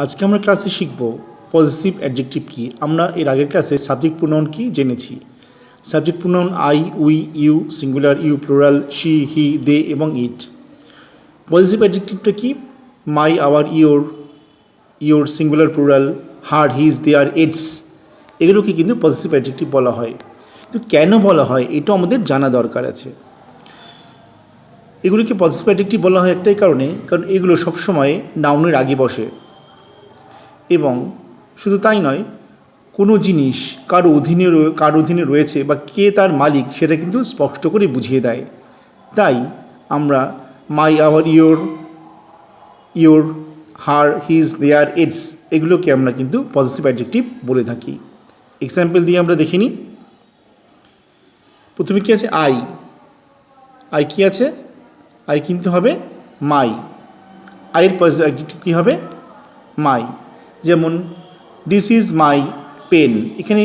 আজকে আমরা ক্লাসে শিখব পজিটিভ অ্যাডজেক্টিভ কি। আমরা এর আগের ক্লাসে সাবজেক্ট প্রোনাউন কি জেনেছি। Subject pronoun I, we, you, singular, you plural, she, he, they এবং ইট। পজিটিভ অ্যাডজেক্টিভটা কি? My, our, your, singular, plural, her, his, their, its, এগুলোকে কিন্তু পজিটিভ অ্যাডজেক্টিভ বলা হয়। তো কেন বলা হয় এটা আমাদের জানা দরকার আছে। এগুলিকে পজিটিভ অ্যাডজেক্টিভ বলা হয় একটাই কারণ এগুলো সবসময় নাউনের আগে বসে এবং শুধু তাই নয়, কোনো জিনিস কার অধীনে রয়েছে বা কে তার মালিক সেটা কিন্তু স্পষ্ট করে বুঝিয়ে দেয়। তাই আমরা my, our, your, her, his, their, its এগুলোকে আমরা কিন্তু পজিটিভ অ্যাডজেক্টিভ বলে থাকি। এক্সাম্পল দিয়ে আমরা দেখে নিই। প্রথমে কী আছে? আই কী আছে? আই কিন্তু হবে মাই। আইয়ের পজিটিভ অ্যাডজেক্টিভ কী হবে? মাই। যেমন দিস ইজ মাই পেন, এখানে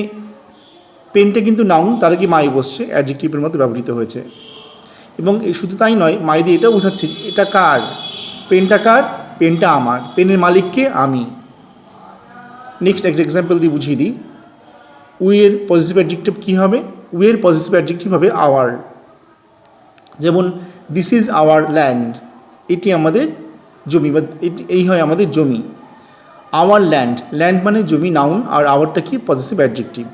পেনটা কিন্তু নাউন, তার আগে মাই বসছে, অ্যাডজেক্টিভের মতো ব্যবহৃত হয়েছে। এবং শুধু তাই নয়, মাই দিয়ে এটাও বোঝাচ্ছে এটা কার, পেনটা কার, পেনটা আমার, পেনের মালিককে আমি। নেক্সট এক্সাম্পল দিয়ে বুঝিয়ে দিই। উইয়ের পজিটিভ অ্যাডজেক্টিভ কী হবে? উইয়ের পজিটিভ অ্যাডজেক্টিভ হবে আওয়ার। যেমন দিস ইজ আওয়ার ল্যান্ড, এটি আমাদের জমি বা এই হয় আমাদের জমি। আওয়ার ল্যান্ড মানে জমি নাউন, আর আওয়ারটা কি? Positive adjective.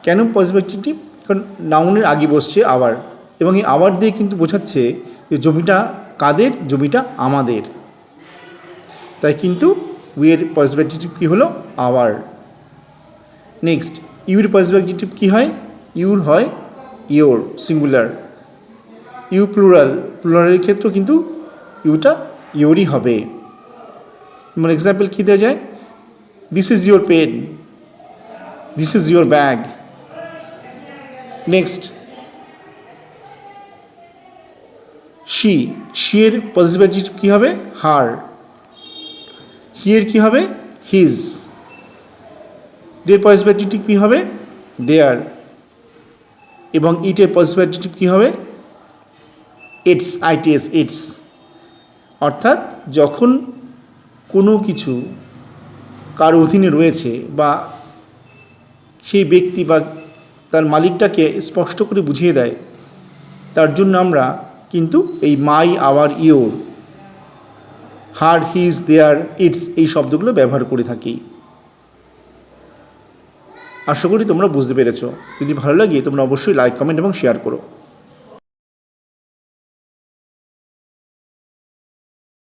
কেন পজিটিভ অ্যাডজেক্টিভ? কারণ নাউনের আগে বসছে আওয়ার, এবং এই আওয়ার দিয়ে কিন্তু বোঝাচ্ছে যে জমিটা কাদের? জমিটা আমাদের। তাই কিন্তু উইয়ের পজিটিভ অ্যাডজেক্টিভ কী হলো? Our. Next your positive adjective কী হয়? ইউর হয় ইওর, সিঙ্গুলার। ইউ প্লুরালের ক্ষেত্রেও কিন্তু ইউটা ইওরই হবে। মানে এক্সাম্পল কী দেওয়া যায়? This is your pen, this is your bag. Next শিয়ের পজিটিভ অ্যাডজেক্টিভ কী হবে? হার। হিয়ের কী হবে? হিজ। দের পজিটিভ অ্যাডজেক্টিভ কী হবে? দেয়ার। এবং ইটের পজিটিভ অ্যাডজেক্টিভ কী হবে? Its, its. অর্থাৎ যখন কোনো কিছু কার অধীনে রয়েছে বা সেই ব্যক্তি বা তার মালিকটাকে স্পষ্ট করে বুঝিয়ে দেয়, তার জন্য আমরা কিন্তু এই my, our, your, her, his, their, its এই শব্দগুলো ব্যবহার করে থাকি। আশা করি তোমরা বুঝতে পেরেছ। যদি ভালো লাগে তোমরা অবশ্যই লাইক, কমেন্ট এবং শেয়ার করো।